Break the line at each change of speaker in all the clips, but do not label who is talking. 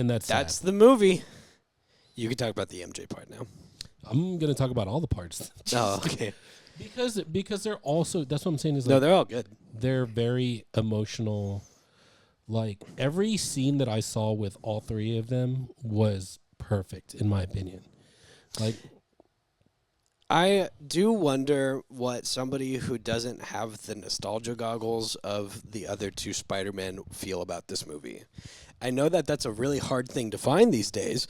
And that's
the movie. You can talk about the MJ part now.
I'm going to talk about all the parts.
Oh, okay.
Because they're also, that's what I'm saying is
No, they're all good.
They're very emotional. Like, every scene that I saw with all three of them was perfect, in my opinion. Like,
I do wonder what somebody who doesn't have the nostalgia goggles of the other two Spider-Men feel about this movie. I know that that's a really hard thing to find these days,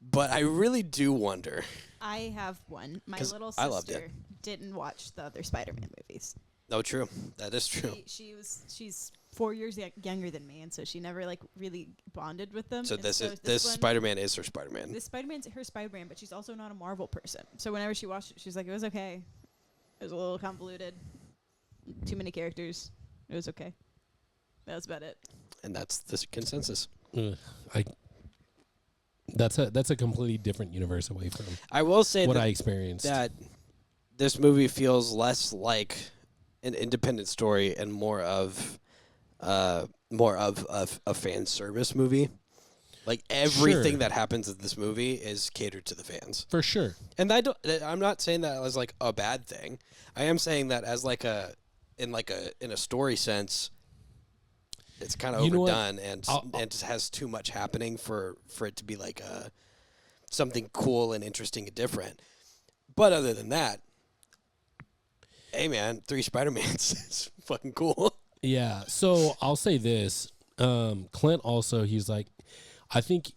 but I really do wonder.
I have one. My
'Cause
little
I loved
sister
it.
didn't watch the other Spider-Man movies.
Oh, true. That is true.
She's 4 years younger than me, and so she never like really bonded with them.
So
And
this
one-
Spider-Man is her Spider-Man.
This Spider-Man's her Spider-Man, but she's also not a Marvel person. So whenever she watched it, she's like, it was okay. It was a little convoluted. Too many characters. It was okay. That was about it.
And that's the consensus.
that's a completely different universe away from
I will say
what I experienced.
that this movie feels less like an independent story and more of a fan service movie. Like everything that happens in this movie is catered to the fans.
For sure.
And I'm not saying that as like a bad thing. I am saying that as in a story sense, it's kind of overdone and just has too much happening for it to be like something cool and interesting and different. But other than that, hey man, 3 Spider-Mans is fucking cool.
Yeah. So I'll say this. Clint also, he's like, I think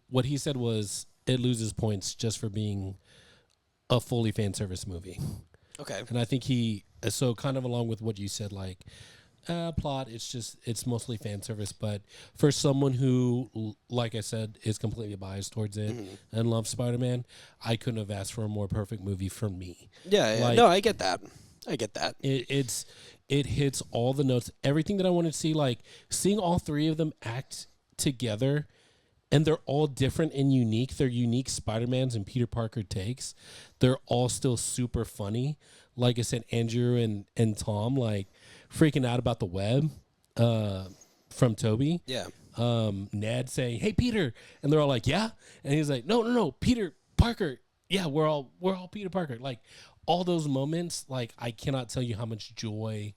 what he said was it loses points just for being a fully fan service movie.
Okay.
And I think so kind of along with what you said, like, plot, it's mostly fan service, but for someone who, like I said, is completely biased towards it and loves Spider-Man, I couldn't have asked for a more perfect movie for me.
Yeah.
Like,
no, I get that.
It hits all the notes, everything that I wanted to see, like seeing all three of them act together, and they're all different and unique. They're unique Spider-Mans and Peter Parker takes. They're all still super funny. Like I said, Andrew and Tom, like, freaking out about the web from Toby.
Yeah.
Ned saying, "Hey, Peter," and they're all like, "Yeah," and he's like, "No, Peter Parker. Yeah, we're all Peter Parker." Like, all those moments, like, I cannot tell you how much joy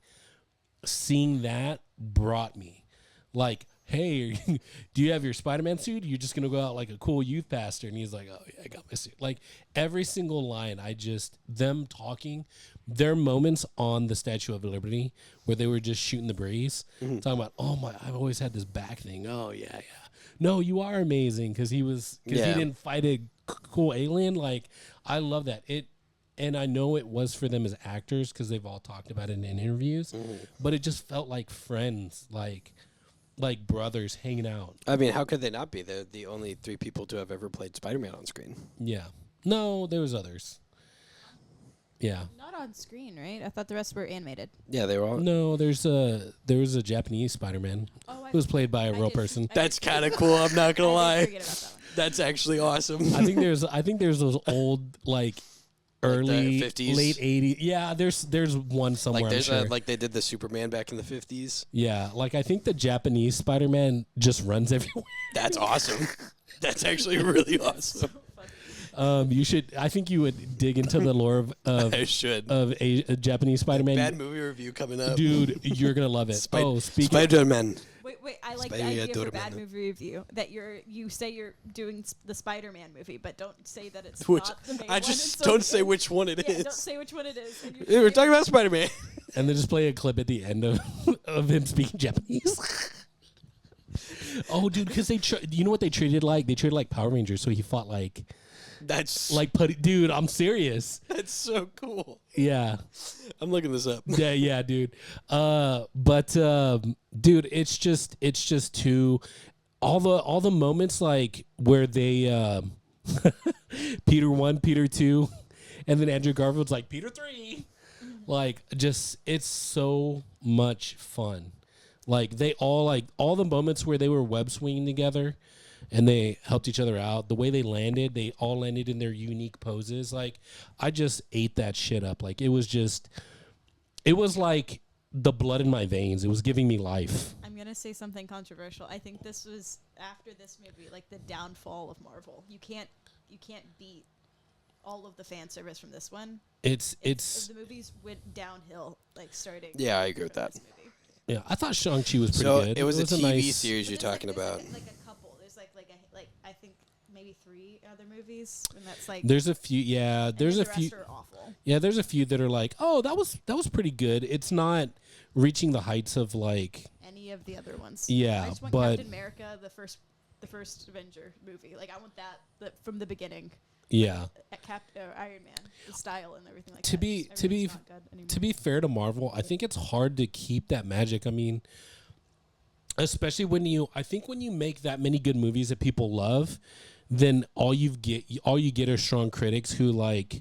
seeing that brought me. Like, hey, do you have your Spider-Man suit? You're just going to go out like a cool youth pastor. And he's like, oh, yeah, I got my suit. Like, every single line, them talking, their moments on the Statue of Liberty where they were just shooting the breeze, talking about, I've always had this back thing. Oh, yeah. No, you are amazing because he didn't fight a cool alien. Like, I love that. And I know it was for them as actors because they've all talked about it in interviews, but it just felt like friends, like brothers hanging out.
I mean, how could they not be? They're the only 3 people to have ever played Spider-Man on screen.
Yeah. No, there was others. Yeah.
Not on screen, right? I thought the rest were animated.
Yeah, they were all.
No, there was a Japanese Spider-Man who was played by a real person.
That's kind of cool. I'm not gonna lie.
Forget about that one.
That's actually awesome.
I think there's those old like early
Like the 50s?
late 80s. Yeah, there's one somewhere.
Like there's
I'm sure.
like they did the Superman back in the 50s.
Yeah, like I think the Japanese Spider-Man just runs everywhere.
That's awesome. That's actually really awesome.
I think you would dig into the lore of
I should.
of a Japanese Spider-Man.
Bad movie review coming up.
Dude, you're gonna love it. Speaking
Spider-Man.
Wait, I like the
Spider-Man
idea for
Dortmund.
bad movie review that you say you're doing the Spider-Man movie, but don't say that it's
Which
not the main
I
one.
just
And so
don't say which one it
yeah,
is.
don't say which one it is. And
Hey, we're talking about Spider-Man.
and then just play a clip at the end of him speaking Japanese. Oh, dude, because you know what they treated like? They treated like Power Rangers, so he fought like dude, I'm serious.
That's so cool.
Yeah.
I'm looking this up.
Yeah, dude. Dude, it's just too all the moments like where they Peter 1, Peter 2, and then Andrew Garfield's like Peter 3. Like, just it's so much fun. Like, they all the moments where they were web swinging together and they helped each other out. The way they all landed in their unique poses. Like, I just ate that shit up. Like, it was like the blood in my veins. It was giving me life.
I'm gonna say something controversial. I think this was after this movie, like the downfall of Marvel. You can't beat all of the fan service from this one.
It's
the movies went downhill, like starting.
Yeah, I agree with that.
Yeah, I thought Shang-Chi was pretty
So
good.
it was a TV
nice
series you're talking about.
Like a couple. There's like I think maybe 3 other movies, and that's like.
There's a few. Yeah, there's a few.
The rest are awful.
Yeah, there's a few that are like, oh, that was pretty good. It's not reaching the heights of like
any of the other ones.
Yeah,
I just want
but
Captain America, the first Avenger movie. Like I want that from the beginning.
Yeah.
Iron Man, the style and everything like
to
that.
To be fair to Marvel, I think it's hard to keep that magic. I mean, especially when you make that many good movies that people love, then all you get are strong critics who like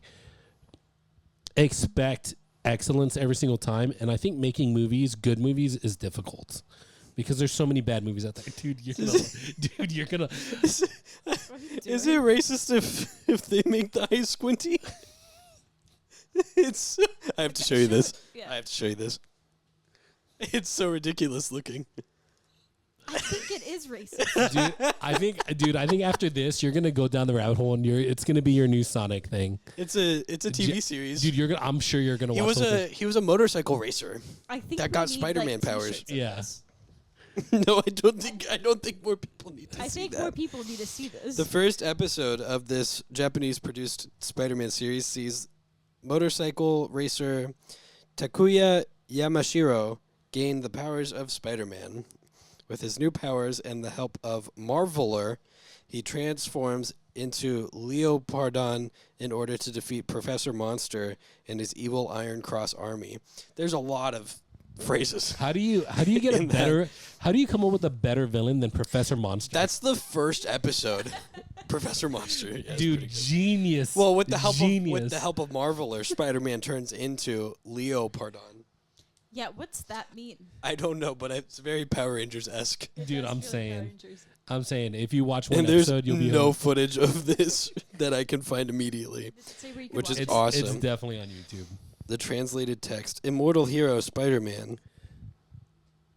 expect excellence every single time, and I think making good movies is difficult. Because there's so many bad movies out there, dude. You're gonna.
Is it racist if they make the eyes squinty? It's. I have to show you this.
Yeah.
I have to show you this. It's so ridiculous looking.
I think it is racist.
Dude, I think after this you're gonna go down the rabbit hole, and it's gonna be your new Sonic thing.
It's a TV series,
dude. I'm sure you're gonna.
He was a motorcycle racer.
I think
that got Spider-Man powers.
Yeah.
No, I don't think more people need to see that.
I think more people need to see this.
The first episode of this Japanese-produced Spider-Man series sees motorcycle racer Takuya Yamashiro gain the powers of Spider-Man. With his new powers and the help of Marveler, he transforms into Leopardon in order to defeat Professor Monster and his evil Iron Cross army. There's a lot of phrases.
How do you get a better? How do you come up with a better villain than Professor Monster?
That's the first episode. Professor Monster, yeah,
dude, genius.
Well, with the help of Marveler, Spider-Man turns into Leopardon.
Yeah, what's that mean?
I don't know, but it's very Power Rangers-esque.
Dude, I'm saying if you watch one
and
episode, you'll be
no footage of this that I can find immediately, which is awesome.
It's definitely on YouTube.
The translated text: Immortal hero Spider-Man.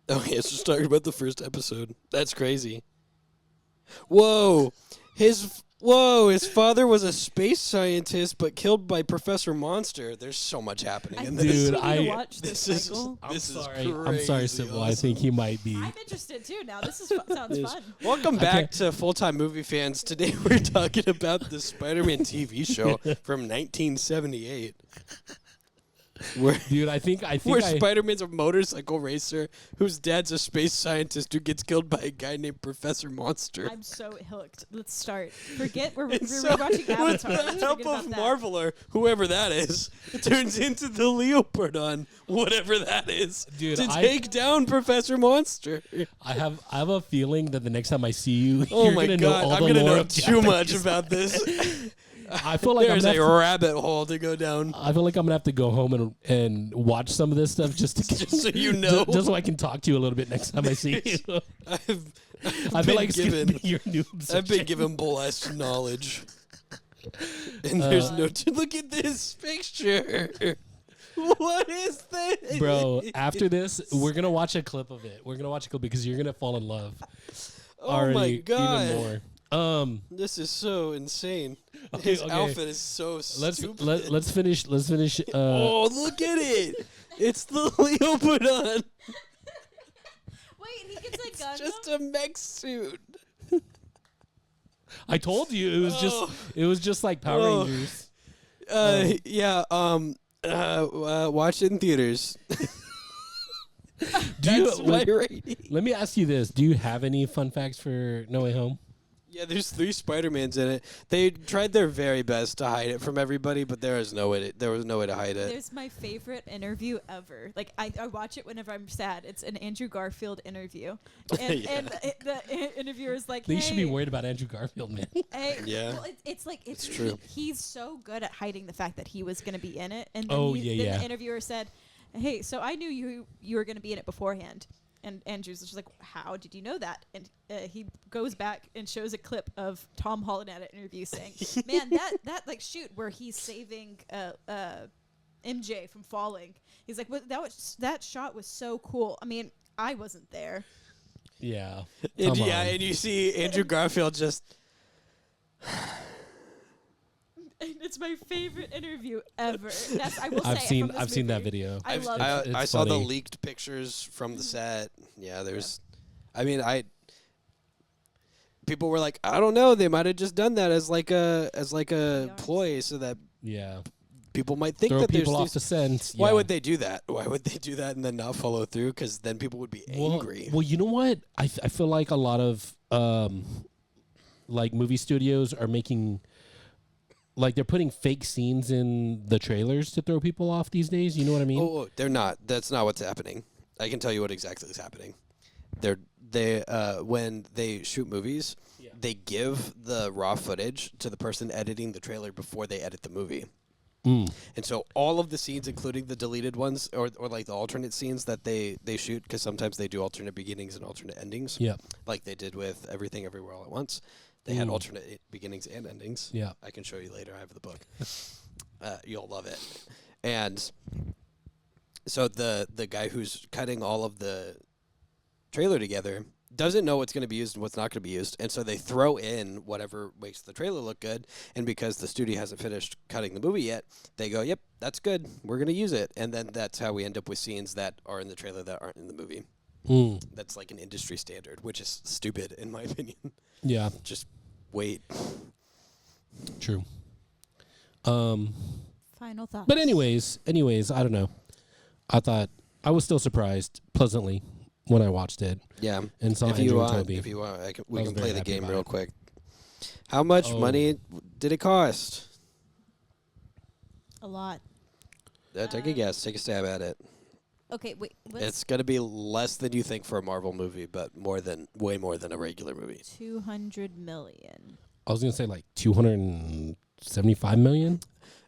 Oh, yeah, it's just talking about the first episode. That's crazy. Whoa, his father was a space scientist, but killed by Professor Monster. There's so much happening in this.
Dude,
watch this cycle.
I'm sorry, Sybil. I think he might be.
I'm interested too. Now this sounds fun.
Welcome back to Full-Time Movie Fans. Today we're talking about the Spider-Man TV show from 1978.
Dude, I think
Spider-Man's a motorcycle racer whose dad's a space scientist who gets killed by a guy named Professor Monster.
I'm so hooked. Let's start. Forget we're watching Avatar.
With the help of Marveler, whoever that is, turns into the Leopardon, whatever that is,
dude,
to take down Professor Monster.
I have a feeling that the next time I see you,
oh
you're
my
gonna
god,
know all
I'm gonna know too
Japanese
much about this.
I feel like
there's a rabbit hole to go down.
I feel like I'm gonna have to go home and watch some of this stuff just
so you know,
just so I can talk to you a little bit next time I see you. I feel like it's gonna be your new obsession.
I've been given blessed knowledge, and there's no. Look at this picture. What is this,
bro? After this, we're gonna watch a clip of it. We're gonna watch a clip because you're gonna fall in love.
Oh my god!
Even more.
This is so insane.
Okay,
His outfit is so stupid.
Let's finish.
Oh, look at it! It's the Leopardon.
Wait, he gets a gun.
It's just a mech suit.
I told you it was just like Power Rangers.
Yeah. Watch it in theaters.
Let me ask you this: do you have any fun facts for No Way Home?
Yeah, there's 3 Spider-Mans in it. They tried their very best to hide it from everybody, but there was no way to hide it.
There's my favorite interview ever. Like I watch it whenever I'm sad. It's an Andrew Garfield interview, and,
Yeah.
and the interviewer is like,
They should be worried about Andrew Garfield, man.
Hey,
Yeah.
well, it's
true.
He's so good at hiding the fact that he was going to be in it, and
Oh,
then
yeah.
the interviewer said, "Hey, so I knew you were going to be in it beforehand." And Andrew's just like, "How did you know that?" And he goes back and shows a clip of Tom Holland at an interview saying, "Man, that like shoot where he's saving MJ from falling." He's like, "That shot was so cool. I mean, I wasn't there,
Yeah.
And you see Andrew Garfield just.
And it's my favorite interview ever. I will
I've
say
I've seen that video.
I love
I
it.
saw the leaked pictures from the set. Yeah, there's. I mean, people were like, I don't know, they might have just done that as like a ploy so that people might think that
people off the scent.
Why would they do that? Why would they do that and then not follow through? Because then people would be angry.
Well, you know what? I feel like a lot of like movie studios are making. Like, they're putting fake scenes in the trailers to throw people off these days. You know what I mean?
Oh, they're not. That's not what's happening. I can tell you what exactly is happening. When they shoot movies, they give the raw footage to the person editing the trailer before they edit the movie. And so all of the scenes, including the deleted ones or like the alternate scenes that they shoot, because sometimes they do alternate beginnings and alternate endings, like they did with Everything Everywhere All at Once. They had alternate beginnings and endings. Yeah, I can show you later. I have the book. You'll love it. And so the guy who's cutting all of the trailer together doesn't know what's going to be used and what's not going to be used. And so they throw in whatever makes the trailer look good. And because the studio hasn't finished cutting the movie yet, they go, yep, that's good. We're going to use it. And then that's how we end up with scenes that are in the trailer that aren't in the movie. That's like an industry standard, which is stupid in my opinion. Yeah. Just wait.
True.
Final thoughts.
But anyways, I don't know. I was still surprised pleasantly when I watched it.
Yeah.
And saw Andrew and Toby.
If you want, we can play the game real quick. How much money did it cost?
A lot.
Take a guess. Take a stab at it.
Okay, wait.
It's going to be less than you think for a Marvel movie, but way more than a regular movie.
200 million.
I was going to say like 275 million.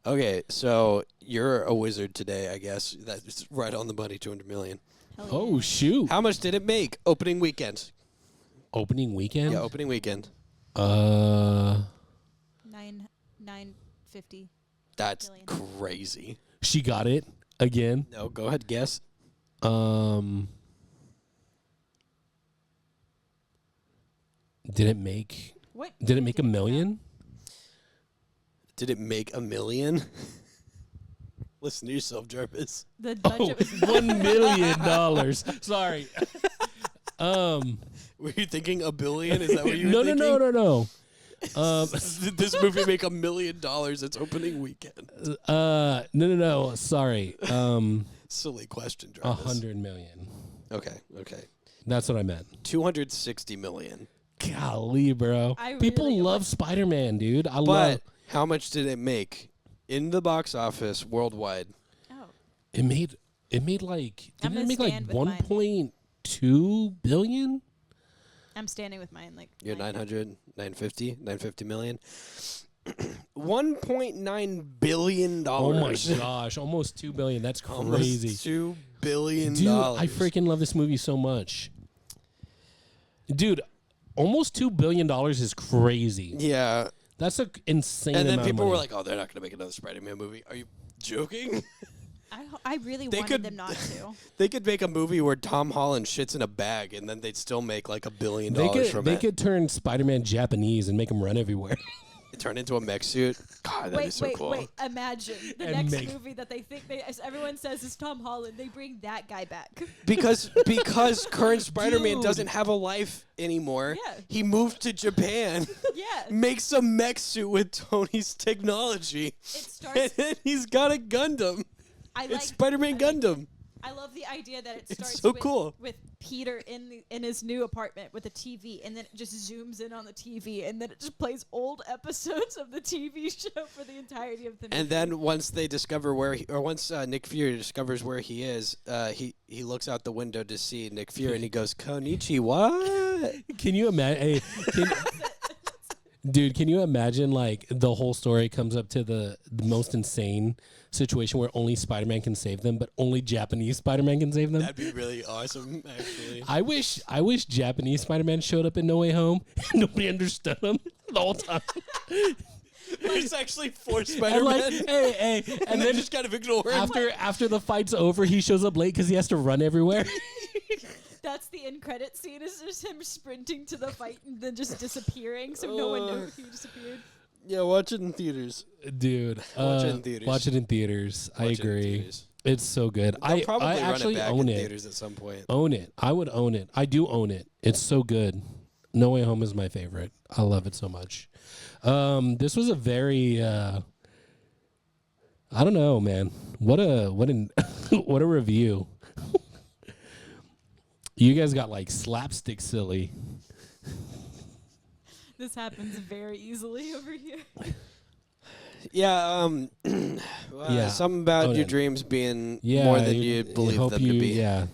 Okay, so you're a wizard today, I guess. That's right on the money, 200 million.
Oh, shoot.
How much did it make opening weekend?
Opening weekend?
Yeah, opening weekend.
950.
That's crazy.
She got it again.
No, go ahead, guess.
Did it make $1 million?
Did it make $1 million? Listen to yourself, Jarvis.
The budget was
$1 million. Sorry.
Were you thinking $1 billion? Is that what you were thinking?
No.
Did this movie make $1 million its opening weekend?
No. Sorry.
Silly question, Jarvis.
100 million.
Okay.
That's what I meant.
260 million.
Golly, bro. People love Spider-Man, dude.
But how much did it make in the box office worldwide?
Oh.
It made like 1.2 billion?
I'm standing with mine. Like
you're 950 million. $1.9 billion.
Oh my gosh, almost $2 billion. That's crazy.
Almost $2 billion.
Dude, I freaking love this movie so much. Dude, almost $2 billion is crazy.
Yeah.
That's an insane
amount. And then
people
people were like, oh, they're not going to make another Spider-Man movie. Are you joking?
I really wanted them not to.
They could make a movie where Tom Holland shits in a bag, and then they'd still make like $1 billion from it.
They could turn Spider-Man Japanese and make him run everywhere.
Turn into a mech suit. God, that'd be so cool.
Wait. Imagine the next movie that they think as everyone says is Tom Holland. They bring that guy back.
Because current Spider-Man doesn't have a life anymore.
Yeah.
He moved to Japan.
Yeah.
Makes a mech suit with Tony's technology. And then he's got a Gundam. It's Spider-Man Gundam.
I love the idea that it starts with Peter in his new apartment with a TV, and then it just zooms in on the TV, and then it just plays old episodes of the TV show for the entirety of the movie.
And then once they discover once Nick Fury discovers where he is, he looks out the window to see Nick Fury, and he goes, "Konnichiwa."
Can you imagine? Dude, can you imagine like the whole story comes up to the most insane situation where only Spider-Man can save them, but only Japanese Spider-Man can save them?
That'd be really awesome, actually.
I wish Japanese Spider-Man showed up in No Way Home and nobody understood him the whole time.
There's actually 4 Spider-Man.
And
then just kind of ignore him.
After the fight's over, he shows up late because he has to run everywhere.
That's the end credit scene. Is just him sprinting to the fight and then just disappearing, so no one knows he disappeared.
Yeah, watch it in theaters,
dude.
Watch it in theaters.
Watch it in theaters. I agree. It's so good.
They'll probably
I
run
actually
it back
own
in
it.
theaters at some point.
Own it. I would own it. I do own it. It's so good. No Way Home is my favorite. I love it so much. This was a very I don't know, man. What a what a review. You guys got like slapstick silly.
This happens very easily over here.
Yeah,
Yeah.
something about
Own
your
it.
dreams being more than you believe
hope
them to be.
Yeah.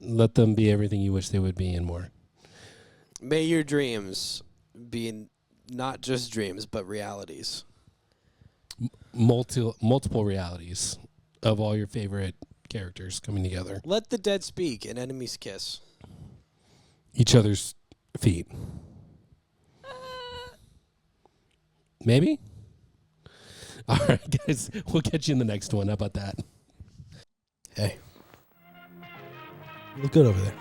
Let them be everything you wish they would be and more.
May your dreams be not just dreams, but realities.
Multiple realities of all your favorite characters coming together.
Let the dead speak and enemies kiss.
Each other's feet. Maybe? All right, guys. We'll catch you in the next one. How about that?
Hey. You look good over there.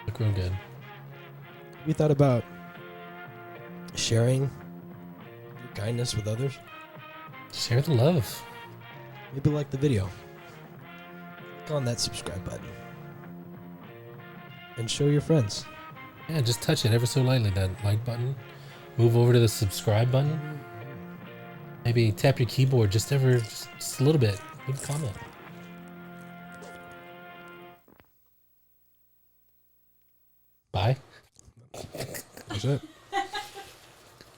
Look real good.
Have you thought about sharing your kindness with others?
Share the love.
Maybe like the video. Click on that subscribe button. And show your friends.
Yeah, just touch it ever so lightly, that like button. Move over to the subscribe button. Maybe tap your keyboard just a little bit. Leave a comment. Bye.
That's it.